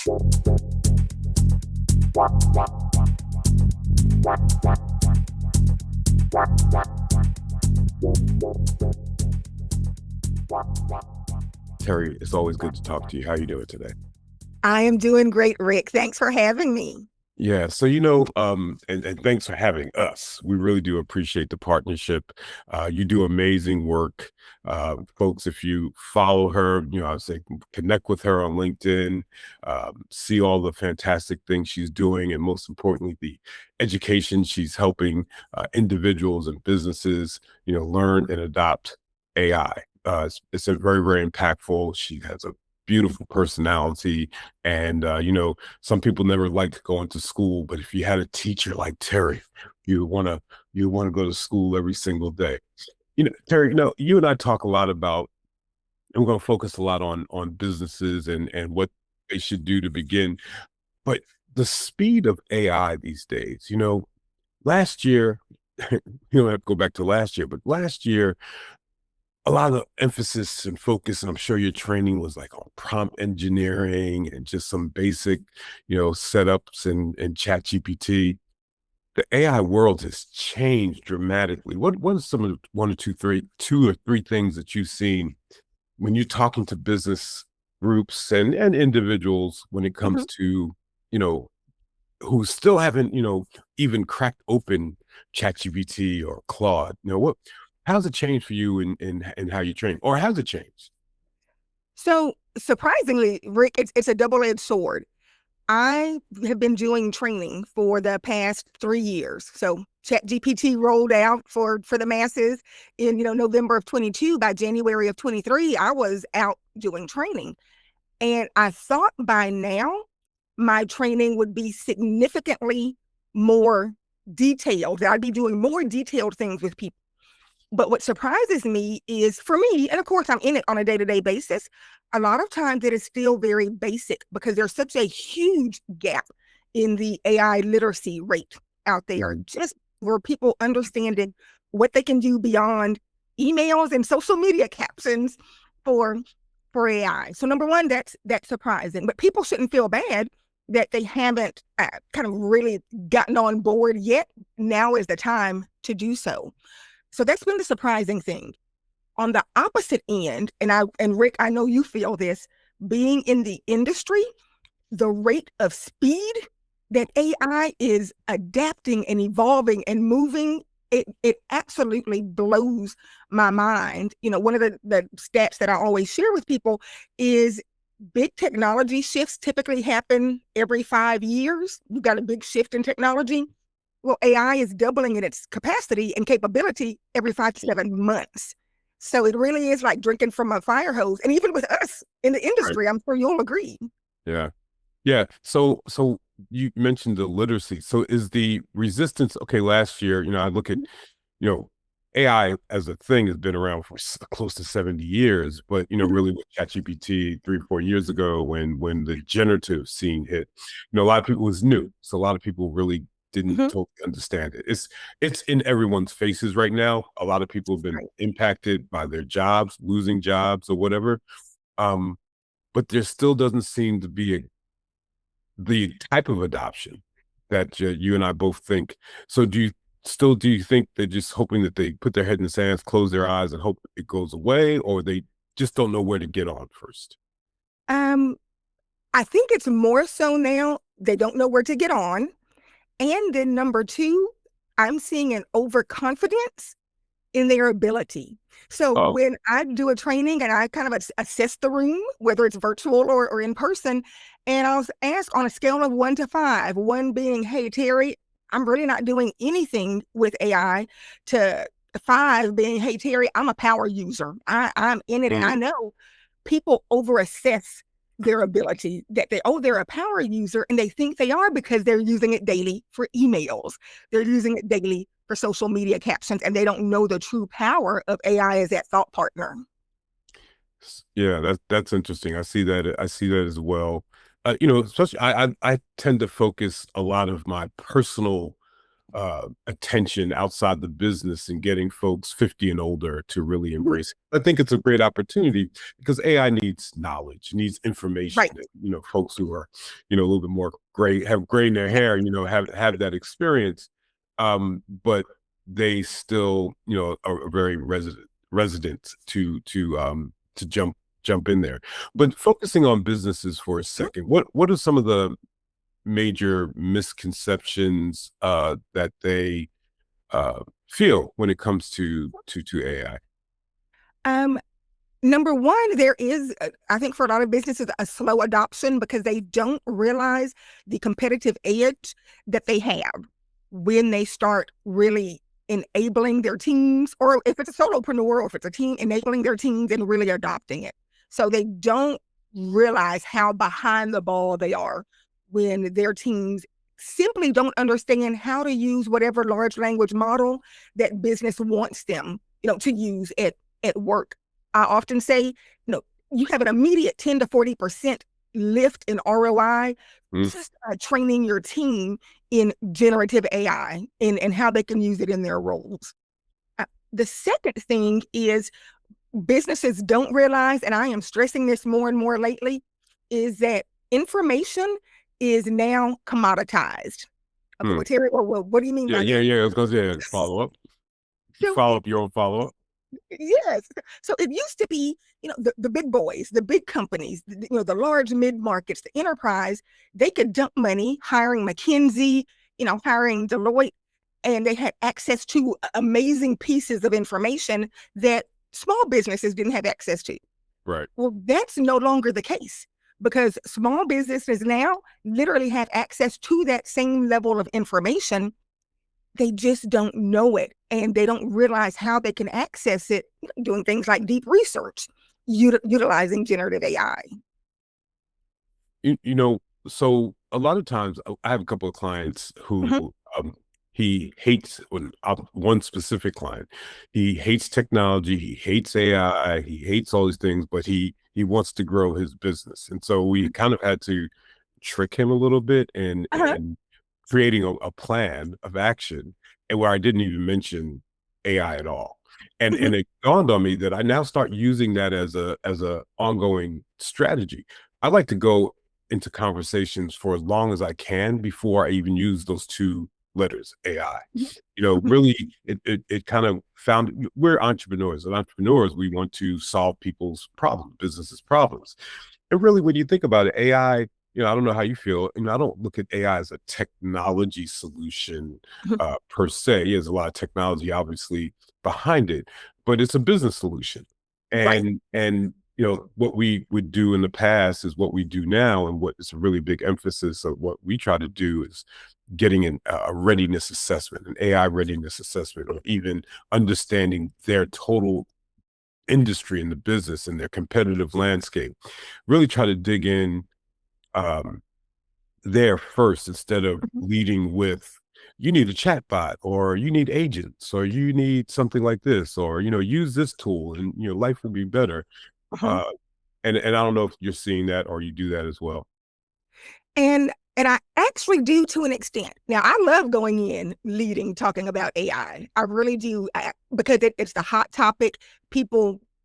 Terry, it's always good to talk to you. How are you doing today? I am doing great, Rick. Thanks for having me. Yeah, and thanks for having us. We really do appreciate the partnership. You do amazing work. Folks, if you follow her, I would say connect with her on LinkedIn, see all the fantastic things she's doing, and most importantly, the education she's helping individuals and businesses, learn and adopt AI. It's a very, very impactful. She has a beautiful personality, and some people never like going to school, but if you had a teacher like Terry, you want to go to school every single day. Terry, you and I talk a lot about, and we're going to focus a lot on businesses and what they should do to begin. But the speed of AI these days, last year, you don't have to go back to last year, but last year a lot of emphasis and focus, and I'm sure your training was like on prompt engineering and just some basic, setups and chat GPT. The AI world has changed dramatically. What are some of the two or three things that you've seen when you're talking to business groups and individuals when it comes Mhm. to, you know, who still haven't, even cracked open ChatGPT or Claude? How's it changed for you in how you train, or how's it changed? So surprisingly, Rick, it's a double-edged sword. I have been doing training for the past 3 years. So ChatGPT rolled out for the masses in November of 22. By January of 23, I was out doing training, and I thought by now my training would be significantly more detailed. That I'd be doing more detailed things with people. But what surprises me is, for me, and of course I'm in it on a day-to-day basis, a lot of times it is still very basic because there's such a huge gap in the AI literacy rate out there, Mhm. just for people understanding what they can do beyond emails and social media captions for for AI. So number one, that's surprising. But people shouldn't feel bad that they haven't kind of really gotten on board yet. Now is the time to do so. So that's been the surprising thing. On the opposite end, and Rick, I know you feel this, being in the industry, the rate of speed that AI is adapting and evolving and moving, it absolutely blows my mind. One of the stats that I always share with people is big technology shifts typically happen every 5 years. You've got a big shift in technology. Well, AI is doubling in its capacity and capability every 5 to 7 months. So it really is like drinking from a fire hose. And even with us in the Right. industry, I'm sure you'll agree. Yeah. Yeah. So you mentioned the literacy. So is the resistance okay? Last year, I look at, you know, AI as a thing has been around for close to 70 years, but really with ChatGPT 3 or 4 years ago, when the generative scene hit, a lot of people, it was new. So a lot of people really didn't Mhm. totally understand it. It's in everyone's faces right now. A lot of people have been Right. impacted by their jobs, losing jobs or whatever. Um, but there still doesn't seem to be the type of adoption that you and I both think. So do you think they're just hoping that they put their head in the sands, close their eyes, and hope it goes away, or they just don't know where to get on first? Um, I think it's more so now they don't know where to get on. And then number two, I'm seeing an overconfidence in their ability. So Oh, when I do a training and I kind of assess the room, whether it's virtual or in person, and I'll ask on a scale of 1 to 5, one being, hey, Terry, I'm really not doing anything with AI, to 5 being, hey, Terry, I'm a power user. I'm in it. And I mm, know people overassess their ability, that they're a power user, and they think they are because they're using it daily for emails. They're using it daily for social media captions, and they don't know the true power of AI as that thought partner. yeah, that's interesting. I see that. I see that as well. Especially I tend to focus a lot of my personal attention outside the business and getting folks 50 and older to really embrace it. I think it's a great opportunity because AI needs knowledge, needs information. Right. Folks who are, a little bit more gray, have gray in their hair, have that experience, but they still, are very resident to jump in there. But focusing on businesses for a second, what are some of the major misconceptions that they feel when it comes to AI? Number one, there is, I think for a lot of businesses, a slow adoption because they don't realize the competitive edge that they have when they start really enabling their teams, or if it's a solopreneur, or if it's a team, enabling their teams and really adopting it. So they don't realize how behind the ball they are when their teams simply don't understand how to use whatever large language model that business wants them, to use at work. I often say, you have an immediate 10 to 40% lift in ROI just training your team in generative AI and how they can use it in their roles. The second thing is businesses don't realize, and I am stressing this more and more lately, is that information is now commoditized. Okay, well, Teri, well, what do you mean by that? Yeah. I was going to say follow up. Follow up your own follow up. Yes. So it used to be, the big boys, the big companies, the large mid markets, the enterprise, they could dump money hiring McKinsey, hiring Deloitte, and they had access to amazing pieces of information that small businesses didn't have access to. Right. Well, that's no longer the case because small businesses now literally have access to that same level of information. They just don't know it, and they don't realize how they can access it, doing things like deep research, utilizing generative AI. So a lot of times I have a couple of clients who he hates one specific client. He hates technology, he hates AI, he hates all these things, but he wants to grow his business. And so we kind of had to trick him a little bit and creating a plan of action, and where I didn't even mention AI at all. And it dawned on me that I now start using that as a ongoing strategy. I like to go into conversations for as long as I can before I even use those two letters, AI. Really it kind of found, we're entrepreneurs, and entrepreneurs, we want to solve people's problems, businesses problems. And really, when you think about it, AI, I don't know how you feel. I don't look at AI as a technology solution per se. There's a lot of technology, obviously, behind it, but it's a business solution. Right. And what we would do in the past is what we do now, and what is a really big emphasis of what we try to do is getting a readiness assessment, an AI readiness assessment, or even understanding their total industry and the business and their competitive landscape. Really try to dig in there first, instead of leading with, you need a chat bot, or you need agents, or you need something like this, or use this tool and life will be better. And I don't know if you're seeing that or you do that as well. And I actually do, to an extent. Now, I love going in leading, talking about AI. I really do, because it's the hot topic.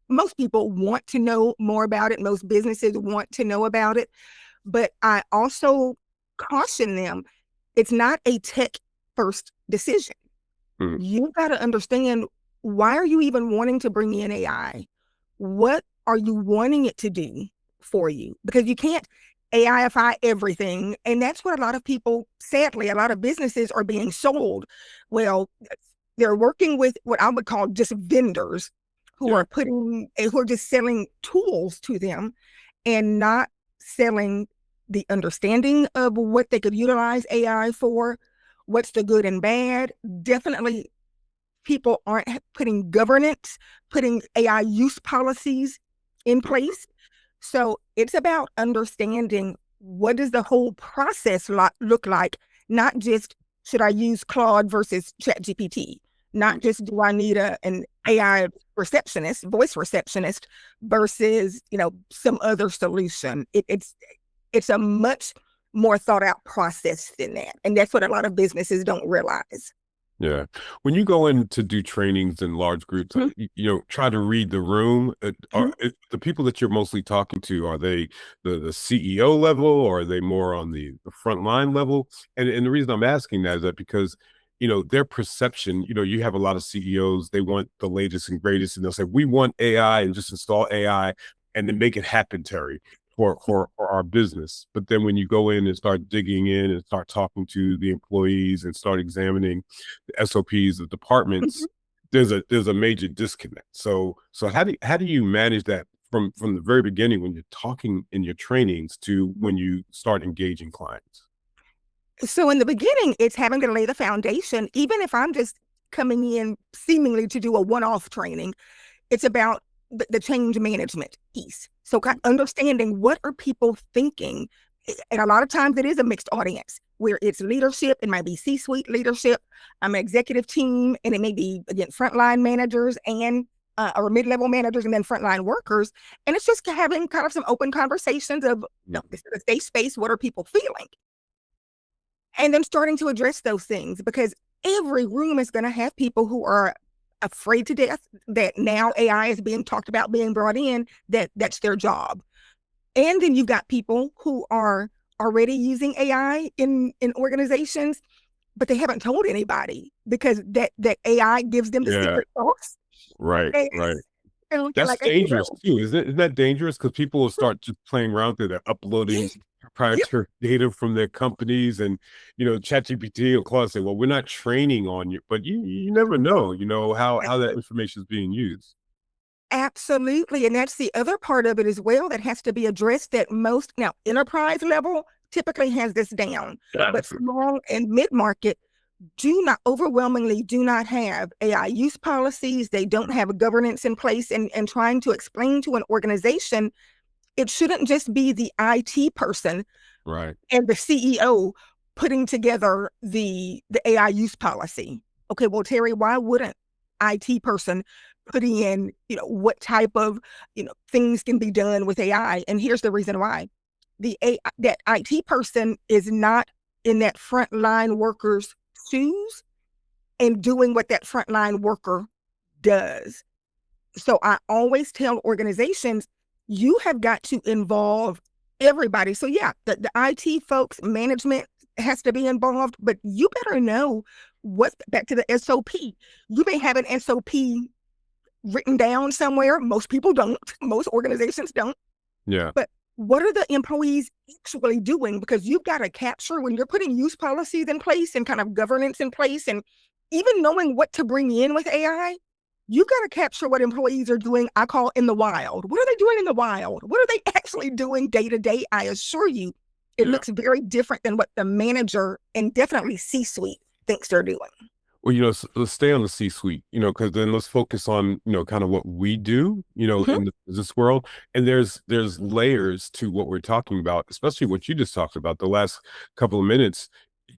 Most people want to know more about it. Most businesses want to know about it. But I also caution them, it's not a tech first decision. You got to understand, why are you even wanting to bring in AI? What are you wanting it to do for you? Because you can't AIify everything. And that's what a lot of people, sadly, a lot of businesses are being sold. Well, they're working with what I would call just vendors who are just selling tools to them and not selling the understanding of what they could utilize AI for, what's the good and bad. Definitely people aren't putting governance, putting AI use policies in place. So it's about understanding, what does the whole process look like, not just should I use Claude versus ChatGPT, not just do I need an AI receptionist, voice receptionist versus some other solution. It's a much more thought out process than that, and that's what a lot of businesses don't realize. Yeah. When you go in to do trainings in large groups, Mhm, try to read the room. mhm. The people that you're mostly talking to, are they the CEO level, or are they more on the front line level? And the reason I'm asking that is that because, their perception, you have a lot of CEOs, they want the latest and greatest, and they'll say, we want AI and just install AI and then make it happen, Terry. For our business. But then when you go in and start digging in and start talking to the employees and start examining the SOPs of departments, there's a major disconnect. So how do you manage that from the very beginning when you're talking in your trainings to when you start engaging clients? So in the beginning, it's having to lay the foundation, even if I'm just coming in seemingly to do a one-off training. It's about the change management piece. So understanding what are people thinking. And a lot of times it is a mixed audience where it's leadership, it might be C-suite leadership, executive team, and it may be, again, frontline managers and or mid-level managers and then frontline workers. And it's just having kind of some open conversations of, this is a safe space. What are people feeling? And then starting to address those things, because every room is going to have people who are afraid to death that now AI is being talked about being brought in, that's their job. And then you've got people who are already using AI in organizations, but they haven't told anybody because that AI gives them the Yeah, secret sauce. right, And right. they're looking That's like a dangerous hero. too, isn't it? Isn't that dangerous? Because people will start just playing around with it. They're uploading Yep. proprietary data from their companies, and ChatGPT or Claude say, "Well, we're not training on you," but you never know, how that information is being used. Absolutely. And that's the other part of it as well that has to be addressed, that most now enterprise level typically has this down, but Yes. small and mid market do not overwhelmingly do not have AI use policies. They don't have a governance in place, and trying to explain to an organization, it shouldn't just be the IT person Right. and the CEO putting together the AI use policy. Okay, well, Terry, why wouldn't IT person put in, what type of, things can be done with AI? And here's the reason why. That IT person is not in that frontline worker's shoes and doing what that frontline worker does. So I always tell organizations, you have got to involve everybody. So yeah, the IT folks, management has to be involved, but you better know what's back to the SOP. You may have an SOP written down somewhere. Most people don't. Most organizations don't. Yeah. But what are the employees actually doing? Because you've got to capture when you're putting use policies in place and kind of governance in place, and even knowing what to bring in with AI, you got to capture what employees are doing. I call in the wild. What are they doing in the wild? What are they actually doing day to day? I assure you, it Yeah. looks very different than what the manager and definitely C suite thinks they're doing. Well, let's stay on the C-suite, because then let's focus on, kind of what we do, Mhm, in the business world. And there's layers to what we're talking about, especially what you just talked about the last couple of minutes.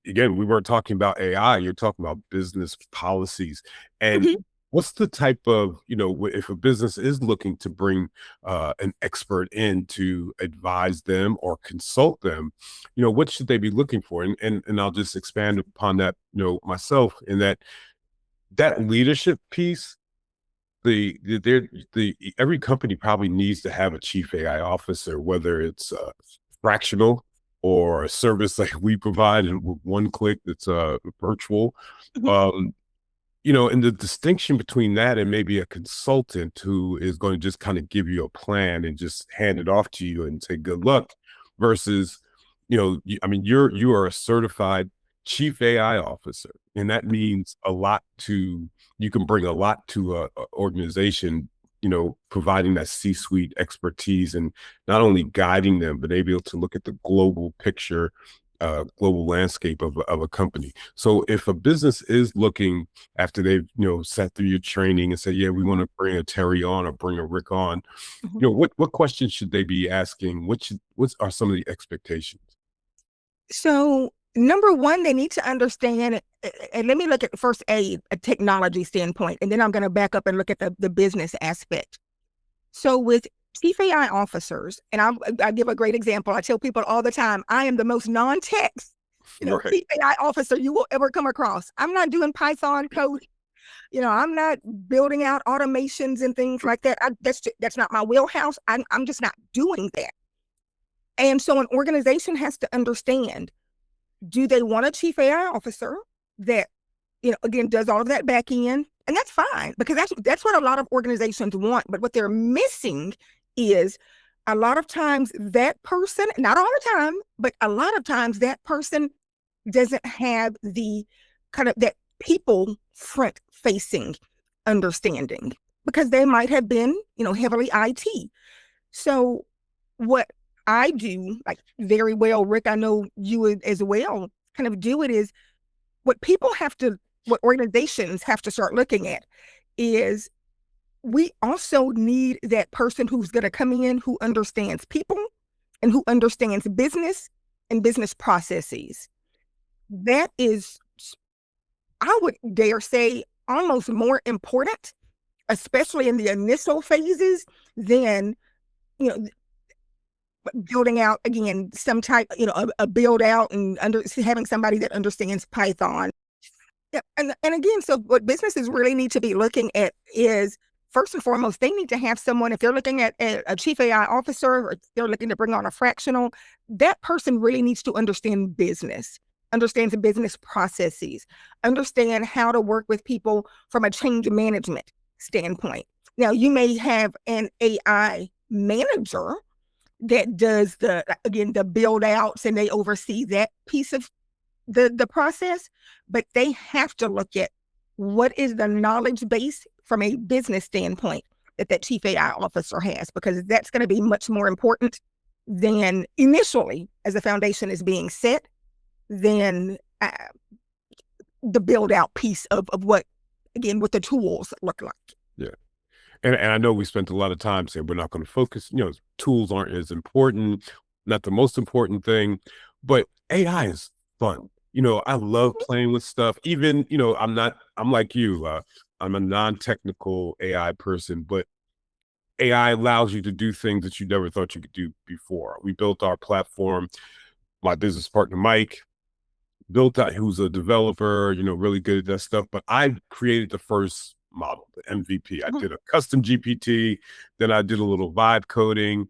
Again, we weren't talking about AI, you're talking about business policies. And mhm, what's the type of, if a business is looking to bring an expert in to advise them or consult them, what should they be looking for? And I'll just expand upon that, myself, in that leadership piece. The every company probably needs to have a chief AI officer, whether it's fractional or a service like we provide, and with one click that's virtual. mhm, um and the distinction between that and maybe a consultant who is going to just kind of give you a plan and just hand it off to you and say good luck, versus, I mean, you are a certified chief AI officer, and that means a lot to you can bring a lot to a organization, providing that C-suite expertise and not only guiding them, but able to look at the global picture, global landscape of a company. So if a business is looking, after they've sat through your training and said, yeah, we want mhm, to bring a Terry on or bring a Rick on, mhm. what questions should they be asking? What are some of the expectations? So, number one, they need to understand, and let me look at first a technology standpoint, and then I'm going to back up and look at the business aspect. So, with chief AI officers, and I give a great example. I tell people all the time, I am the most non tech. Right. chief AI officer you will ever come across. I'm not doing Python code. I'm not building out automations and things like that. That's not my wheelhouse. I'm just not doing that. And so an organization has to understand, do they want a chief AI officer that, again, does all of that back end? And that's fine, because that's what a lot of organizations want. But what they're missing is, a lot of times that person, not all the time, but a lot of times that person doesn't have the kind of that people front facing understanding, because they might have been, heavily IT. So what I do, like, very well, Rick, I know you would as well, kind of do it, is what organizations have to start looking at is, we also need that person who's going to come in who understands people and who understands business and business processes. That is, I would dare say, almost more important, especially in the initial phases, than, you know, building out, again, some type, a build out and having somebody that understands Python. Yeah, and again, so what businesses really need to be looking at is, first and foremost, they need to have someone, if they're looking at a chief AI officer, or they're looking to bring on a fractional, that person really needs to understand business, understands the business processes, understand how to work with people from a change management standpoint. Now, you may have an AI manager that does the build outs, and they oversee that piece of the process, but they have to look at, what is the knowledge base from a business standpoint that chief AI officer has, because that's going to be much more important than initially, as a foundation is being set, than the build out piece of what the tools look like. Yeah. And I know we spent a lot of time saying we're not going to focus, tools aren't as important, not the most important thing, but AI is fun. I love playing with stuff. Even, I'm like you, I'm a non-technical AI person, but AI allows you to do things that you never thought you could do before. We built our platform, my business partner, Mike, built that, who's a developer, really good at that stuff. But I created the first model, the MVP. I did a custom GPT, then I did a little vibe coding.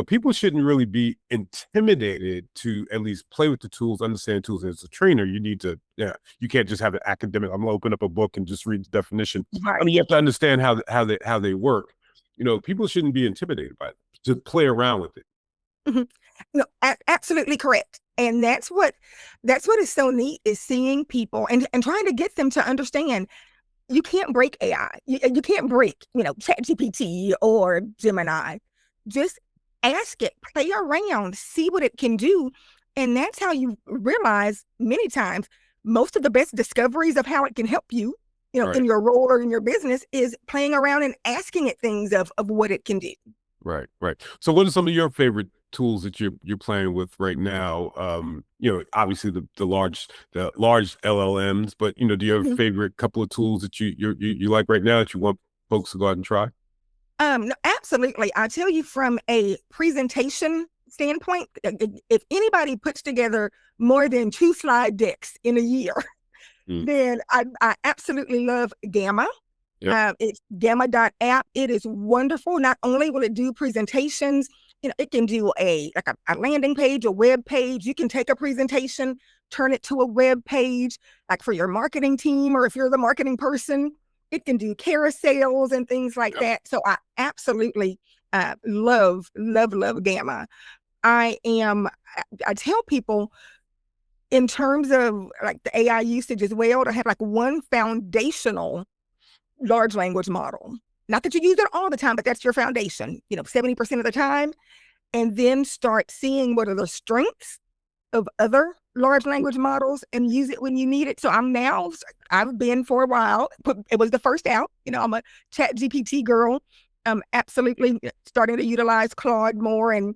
People shouldn't really be intimidated to at least play with the tools, understand tools. As a trainer, you need to, you can't just have an academic, I'm gonna open up a book and just read the definition. Right. I mean, you have to understand how they work. People shouldn't be intimidated by it. Just play around with it. No, absolutely correct. And that's what is so neat, is seeing people and trying to get them to understand, you can't break AI. You can't break, ChatGPT or Gemini. Just ask it, play around, see what it can do. And that's how you realize, many times, most of the best discoveries of how it can help you, Right. in your role or in your business, is playing around and asking it things of what it can do. Right. So what are some of your favorite tools that you're playing with right now? Obviously the large LLMs, but do you have a favorite couple of tools that you like right now that you want folks to go out and try? No, absolutely. I tell you, from a presentation standpoint, if anybody puts together more than 2 slide decks in a year, then I absolutely love Gamma. Yep. It's gamma.app. It is wonderful. Not only will it do presentations, it can do a landing page, a web page. You can take a presentation, turn it to a web page, like for your marketing team, or if you're the marketing person, it can do carousels and things like that. So I absolutely love Gamma. I tell people, in terms of like the AI usage as well, to have like one foundational large language model. Not that you use it all the time, but that's your foundation, 70% of the time. And then start seeing what are the strengths of other large language models and use it when you need it. So I've been for a while, but it was the first out. I'm a ChatGPT girl. I'm absolutely starting to utilize Claude more. And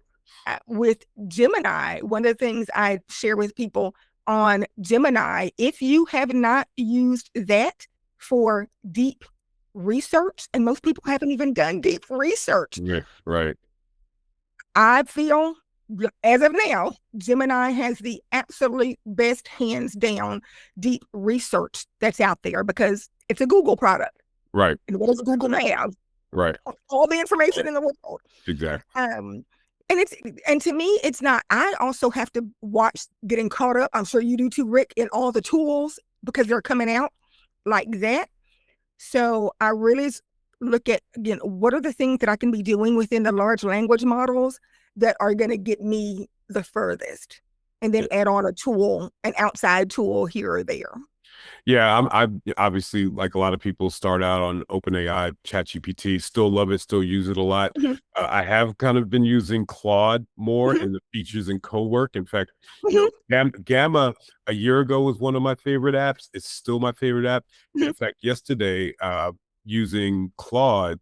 with Gemini, one of the things I share with people on Gemini, if you have not used that for deep research, and most people haven't even done deep research. Right. I feel as of now, Gemini has the absolute best, hands down, deep research that's out there because it's a Google product. Right. And what does Google have? Right. All the information in the world. Exactly. And it's, and to me, it's not. I also have to watch getting caught up. I'm sure you do too, Rick, in all the tools because they're coming out like that. So I really look at, again, what are the things that I can be doing within the large language models that are going to get me the furthest, and then add on a tool, an outside tool here or there. Yeah, I obviously, like a lot of people, start out on OpenAI, ChatGPT, still love it, still use it a lot. Mm-hmm. I have kind of been using Claude more Mm-hmm. in the features and co-work. In fact, Mm-hmm. Gamma a year ago was one of my favorite apps. It's still my favorite app. Mm-hmm. In fact, yesterday, using Claude,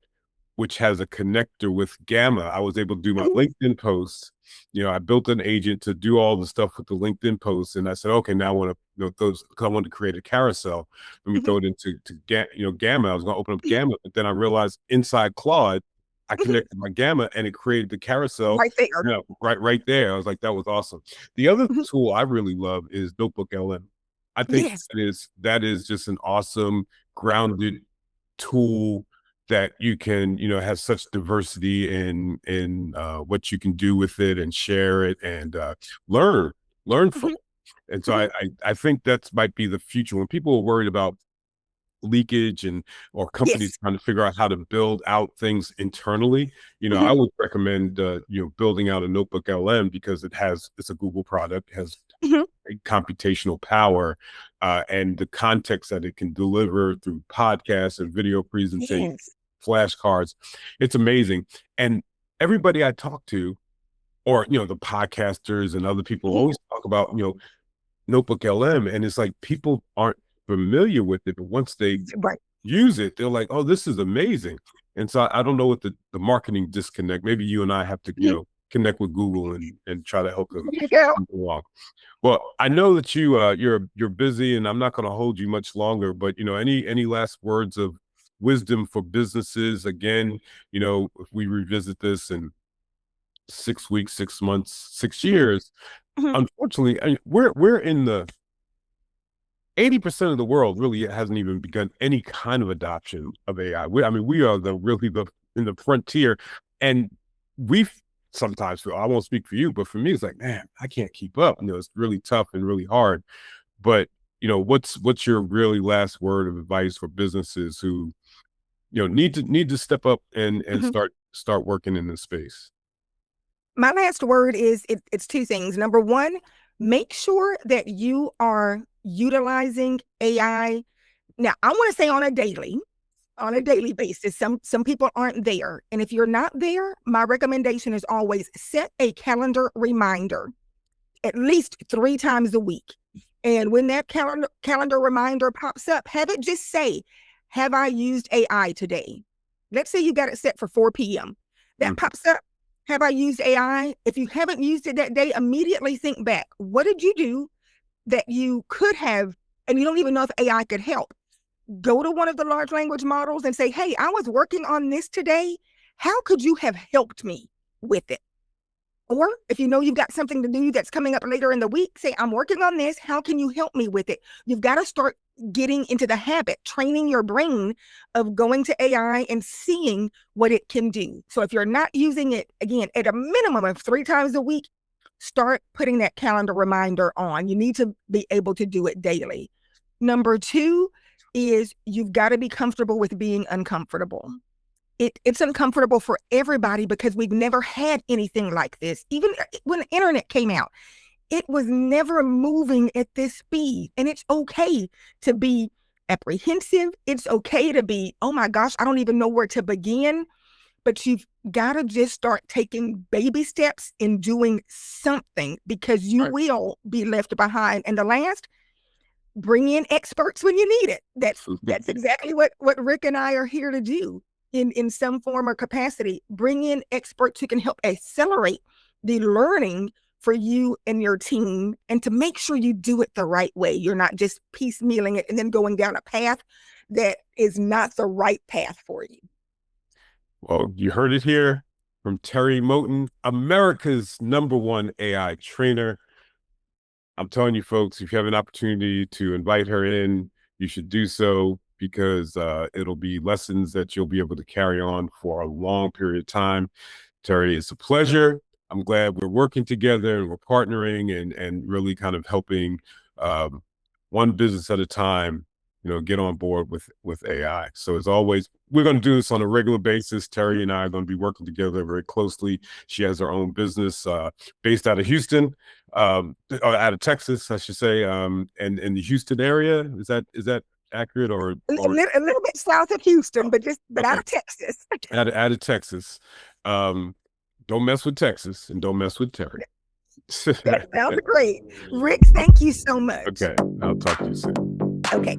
which has a connector with Gamma, I was able to do my Mm-hmm. LinkedIn posts. I built an agent to do all the stuff with the LinkedIn posts, and I said, okay, now I want to, those, because I wanted to create a carousel. Let me Mm-hmm. throw it into Gamma. I was going to open up Gamma, but then I realized inside Claude, I Mm-hmm. connected my Gamma, and it created the carousel. Right there. Right there. I was like, that was awesome. The other Mm-hmm. tool I really love is Notebook LM. I think Yes. that is just an awesome grounded tool that you can have such diversity in what you can do with it and share it and learn from Mm-hmm. it. And so Mm-hmm. I think that might be the future when people are worried about leakage or companies Yes. trying to figure out how to build out things internally. I Mm-hmm. would recommend building out a Notebook LM because it's a Google product, has Mm-hmm. computational power, and the context that it can deliver through podcasts and video presentations, Yes. flashcards. It's amazing. And everybody I talk to, or the podcasters and other people Mm-hmm. always talk about Notebook LM, and it's like people aren't familiar with it, but once they Right. use it, they're like, oh, this is amazing. And so I don't know what the marketing disconnect. Maybe you and I have to Mm-hmm. connect with Google and try to help them There you go. along. Well, I know that you're busy, and I'm not going to hold you much longer. But any last words of wisdom for businesses? Again, if we revisit this in 6 weeks, 6 months, six Mm-hmm. years, Mm-hmm. unfortunately, we're in the 80% of the world really hasn't even begun any kind of adoption of AI. We are the in the frontier, and we've sometimes feel, I won't speak for you, but for me, it's like, man, I can't keep up. It's really tough and really hard. But what's your really last word of advice for businesses who need to step up and Mm-hmm. start working in this space? My last word is it's two things. Number one, make sure that you are utilizing AI. Now, I want to say on a daily basis. Some people aren't there. And if you're not there, my recommendation is always set a calendar reminder at least 3 times a week. And when that calendar reminder pops up, have it just say, have I used AI today? Let's say you got it set for 4 p.m. That Mhm. pops up. Have I used AI? If you haven't used it that day, immediately think back. What did you do that you could have, and you don't even know if AI could help? Go to one of the large language models and say, hey, I was working on this today. How could you have helped me with it? Or if you know you've got something to do that's coming up later in the week, say, I'm working on this. How can you help me with it? You've got to start getting into the habit, training your brain of going to AI and seeing what it can do. So if you're not using it, again, at a minimum of 3 times a week, start putting that calendar reminder on. You need to be able to do it daily. Number two is you've got to be comfortable with being uncomfortable. It's uncomfortable for everybody because we've never had anything like this. Even when the internet came out, it was never moving at this speed. And it's okay to be apprehensive. It's okay to be, oh my gosh, I don't even know where to begin. But you've got to just start taking baby steps in doing something because you Right. will be left behind. And the last, bring in experts when you need it. That's exactly what Rick and I are here to do in some form or capacity. Bring in experts who can help accelerate the learning for you and your team, and to make sure you do it the right way. You're not just piecemealing it and then going down a path that is not the right path for you. Well, you heard it here from Teri Moten, America's #1 AI trainer. I'm telling you, folks, if you have an opportunity to invite her in, you should do so, because it'll be lessons that you'll be able to carry on for a long period of time. Teri, it's a pleasure. I'm glad we're working together and we're partnering and really kind of helping one business at a time, get on board with AI. So as always, we're going to do this on a regular basis. Teri and I are going to be working together very closely. She has her own business based out of Houston, or out of Texas, I should say, and in the Houston area. Is that accurate, or A little bit south of Houston, but okay, out of Texas. out of Texas. Don't mess with Texas, and don't mess with Teri. That sounds great. Rick, thank you so much. Okay, I'll talk to you soon. Okay.